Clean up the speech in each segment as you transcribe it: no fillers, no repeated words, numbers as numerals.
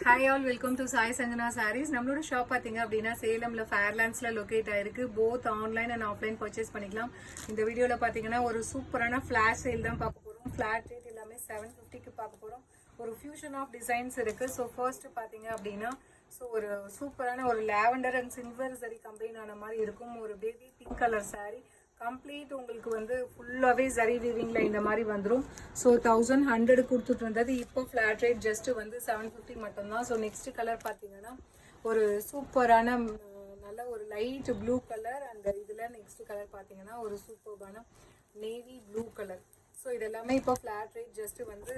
Hi all, welcome to Sai Sanjana Sarees. நம்மளோட shop பாத்தீங்க அப்படின்னா சேலம்ல ஃபேர்லாண்ட்ஸ்ல லொகேட் ஆயிருக்கு. Both online and offline purchase பண்ணிக்கலாம். இந்த வீடியோல பாத்தீங்கன்னா ஒரு சூப்பரான ஃபிளாஷ் சேல் தான் பார்க்க போறோம். ஃபிளாட் ரேட் எல்லாமே 750க்கு பார்க்க போறோம். ஒரு ஃபியூஷன் ஆஃப் டிசைன்ஸ் இருக்கு. ஸோ ஃபர்ஸ்ட் பாத்தீங்க அப்படின்னா ஒரு சூப்பரான ஒரு லாவெண்டர் அண்ட் சில்வர் சரி கம்பைன் ஆன மாதிரி இருக்கும். ஒரு baby pink colour sari complete உங்களுக்கு வந்து ஃபுல்லாகவே ஜரி வீவிங்கில் இந்த மாதிரி வந்துடும். ஸோ 1100 கொடுத்துட்டு இருந்தது. இப்போ ஃப்ளாட் ரேட் ஜஸ்ட்டு வந்து 750 மட்டும்தான். ஸோ நெக்ஸ்ட் கலர் பார்த்தீங்கன்னா ஒரு சூப்பரான நல்ல ஒரு லைட் ப்ளூ கலர். அந்த இதில் நெக்ஸ்ட் கலர் பார்த்தீங்கன்னா ஒரு சூப்பரான நேவி ப்ளூ கலர். ஸோ இது எல்லாமே இப்போ ஃப்ளாட் ரேட் ஜஸ்ட்டு வந்து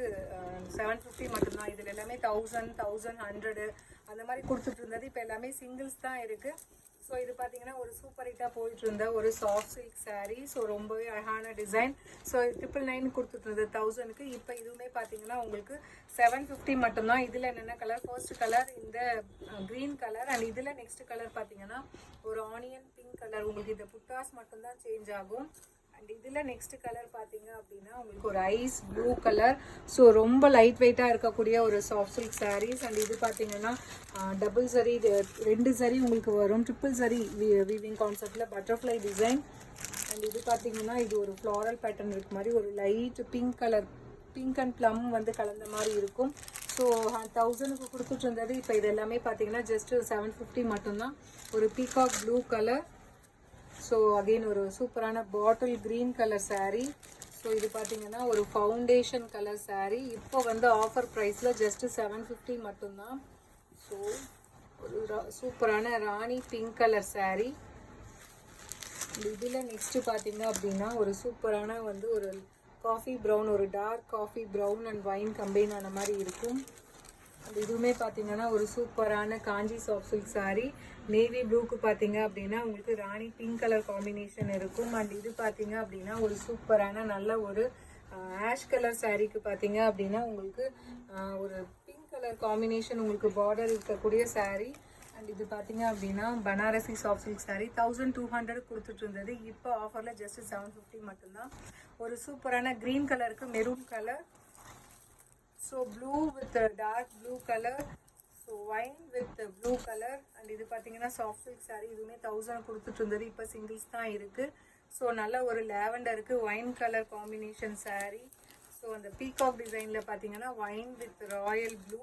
750 மட்டும்தான். இதில் எல்லாமே 1100 அந்த மாதிரி கொடுத்துட்டு இருந்தது. இப்போ எல்லாமே சிங்கிள்ஸ் தான் இருக்குது. ஸோ இது பார்த்தீங்கன்னா ஒரு சூப்பர் ஹிட்டாக போயிட்டு இருந்த ஒரு சாஃப்ட் சில்க் சாரீ. ஸோ ரொம்பவே அழகான டிசைன். ஸோ 999 கொடுத்துட்டு இருந்தது 1000க்கு. இப்போ இதுவுமே பார்த்தீங்கன்னா உங்களுக்கு 750 மட்டும்தான். இதில் என்னென்ன கலர், ஃபர்ஸ்ட் கலர் இந்த க்ரீன் கலர் அண்ட் இதில் நெக்ஸ்ட் கலர் பார்த்தீங்கன்னா ஒரு ஆனியன் பிங்க் கலர். உங்களுக்கு இந்த புட்டாஸ் மட்டும்தான் சேஞ்ச் ஆகும். அண்ட் இதில் நெக்ஸ்ட் கலர் பார்த்தீங்க அப்படின்னா உங்களுக்கு ஒரு ஐஸ் ப்ளூ கலர். ஸோ ரொம்ப லைட் வெயிட்டாக இருக்கக்கூடிய ஒரு சாஃப்ட் சில்க் சாரீஸ். அண்ட் இது பார்த்தீங்கன்னா டபுள் சரி, 2 சரி உங்களுக்கு வரும். ட்ரிபிள் சரி வீவிங் கான்செப்டில் பட்டர்ஃப்ளை டிசைன். அண்ட் இது பார்த்தீங்கன்னா இது ஒரு ஃப்ளாரல் பேட்டர்ன் இருக்க மாதிரி ஒரு light pink colour, pink and plum வந்து கலந்த மாதிரி இருக்கும். ஸோ 1000க்கு கொடுத்துட்டு இருந்தது. இப்போ இது எல்லாமே பார்த்தீங்கன்னா ஜஸ்ட் 750 மட்டும்தான். ஒரு peacock blue colour. So again ஒரு சூப்பரான பாட்டில் க்ரீன் கலர் சாரீ. ஸோ இது பார்த்தீங்கன்னா ஒரு ஃபவுண்டேஷன் கலர் சாரீ. இப்போ வந்து ஆஃபர் ப்ரைஸில் ஜஸ்ட்டு 750 மட்டும்தான். ஸோ ஒரு சூப்பரான ராணி பிங்க் கலர் சாரீ. இதில் நெக்ஸ்ட்டு பார்த்தீங்க அப்படின்னா ஒரு சூப்பரான வந்து ஒரு காஃபி ப்ரௌன், ஒரு dark coffee brown and wine combine ஆன மாதிரி இருக்கும். இதுவுமே பார்த்தீங்கன்னா ஒரு சூப்பரான Kanchi soft silk sari. Navy ப்ளூக்கு பார்த்தீங்க அப்படின்னா உங்களுக்கு ராணி பிங்க் கலர் காம்பினேஷன் இருக்கும். அண்ட் இது பார்த்தீங்க அப்படின்னா ஒரு சூப்பரான நல்ல ஒரு ஆஷ் கலர் சாரீக்கு பார்த்தீங்க அப்படின்னா உங்களுக்கு ஒரு பிங்க் கலர் காம்பினேஷன் உங்களுக்கு பார்டர் இருக்கக்கூடிய சாரீ. அண்ட் இது பார்த்தீங்க அப்படின்னா பனாரசி சாஃப்ட் சில்க் சாரீ 1200 கொடுத்துட்டு இருந்தது. இப்போ ஆஃபரில் ஜஸ்ட் 750 மட்டும்தான். ஒரு சூப்பரான க்ரீன் கலருக்கு maroon colour. So blue with dark blue colour. So wine with blue colour. And இது பார்த்தீங்கன்னா சாஃப்ட் சில்க் சாரீ. இதுவுமே 1000 கொடுத்துட்டு இருந்தது. இப்போ சிங்கிள்ஸ் தான் இருக்குது. ஸோ நல்ல ஒரு லாவெண்டருக்கு wine colour combination sari. So அந்த பீகாக் டிசைனில் பார்த்தீங்கன்னா wine with royal blue,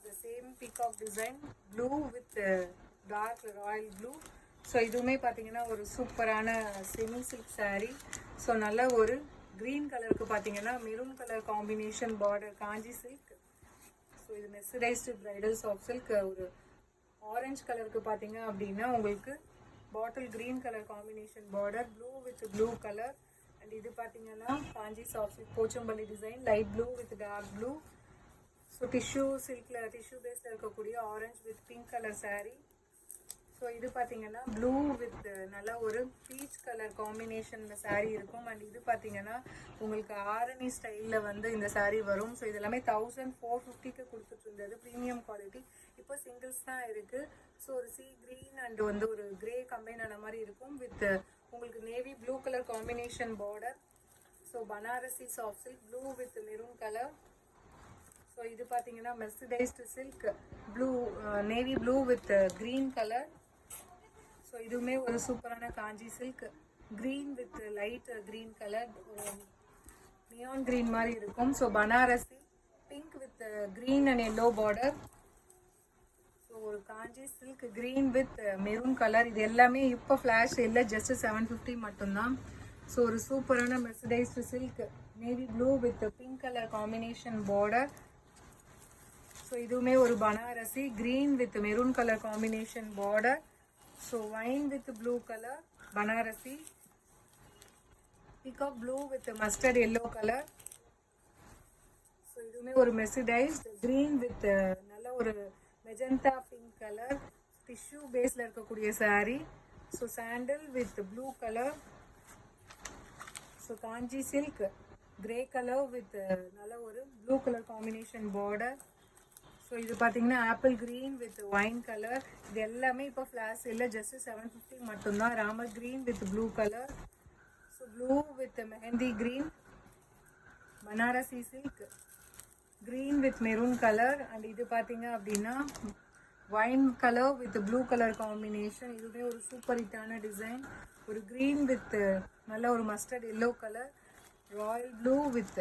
the same peacock design blue with dark royal blue. So இதுவுமே பார்த்தீங்கன்னா ஒரு சூப்பரான செமி சில்க் சாரீ. ஸோ நல்ல ஒரு க்ரீன் கலருக்கு பார்த்தீங்கன்னா maroon colour combination border Kanchi silk. So இது மெர்சரைஸ்டு பிரைடல் சாஃப்ட் சில்க். ஒரு ஆரஞ்சு கலருக்கு பார்த்தீங்க அப்படின்னா உங்களுக்கு bottle green colour combination border blue with blue colour. And இது பார்த்தீங்கன்னா Kanchi soft silk Pochampally design light blue with dark blue. So tissue சில்கில் tissue பேஸில் இருக்கக்கூடிய orange with pink colour sari. So இது பார்த்தீங்கன்னா ப்ளூ வித் நல்ல ஒரு பீச் கலர் காம்பினேஷனில் சாரீ இருக்கும். அண்ட் இது பார்த்தீங்கன்னா உங்களுக்கு ஆரணி ஸ்டைலில் வந்து இந்த சாரீ வரும். ஸோ இது எல்லாமே 1450க்கு கொடுத்துட்டு இருந்தது. Premium quality. இப்போ சிங்கிள்ஸ் தான் இருக்குது. ஸோ ஒரு சீ க்ரீன் அண்ட் வந்து ஒரு கிரே கம்பைன் ஆன மாதிரி இருக்கும் வித் உங்களுக்கு navy blue colour combination border. So Banarasi soft silk blue with maroon colour. So இது பார்த்தீங்கன்னா mercerised silk blue, navy blue with green colour. So இதுவுமே ஒரு சூப்பரான Kanchi silk green with light green colour, neon green மாதிரி இருக்கும். So Banarasi pink with green and yellow border. So ஒரு Kanchi silk green with maroon colour. இது எல்லாமே இப்போ ஃப்ளாஷ் இல்லை, ஜஸ்ட் 750 மட்டும்தான். ஸோ ஒரு சூப்பரான mercerised silk navy blue with pink colour combination border. So இதுவுமே ஒரு Banarasi green with maroon colour combination border. So wine with blue colour Banarasi, peacock blue with mustard yellow colour. So இதுவுமே ஒரு மெர்சரைஸ்ட் green with நல்ல ஒரு magenta pink colour tissue பேஸில் இருக்கக்கூடிய sari. So sandal with blue colour. So Kanchi silk grey colour with நல்ல ஒரு blue colour combination border. So இது பார்த்தீங்கன்னா apple green with wine colour. இது எல்லாமே இப்போ ஃப்ளாஷ் இல்லை, ஜஸ்ட் 750 மட்டும்தான். Ramar green with blue colour. So blue with mehndi green, Banarasi silk green with maroon color and இது பாத்தீங்க அப்படின்னா wine color with blue color combination. இதுவே ஒரு சூப்பர் ஹிட்டான டிசைன். ஒரு green with நல்ல ஒரு mustard yellow color, royal blue with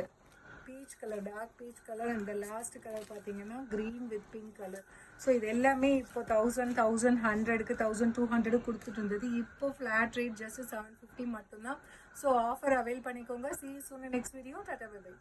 peach color, dark peach color and the last color பாத்தீங்கன்னா green with pink color. So இது எல்லாமே இப்போ 1100க்கு 1200 கொடுத்துட்டு இருந்தது. இப்போ ஃபிளாட் ரேட் ஜஸ்ட் 750 மட்டும்தான். ஸோ ஆஃபர் அவைல் பண்ணிக்கோங்க. see you soon in next video. டாடா பை பை.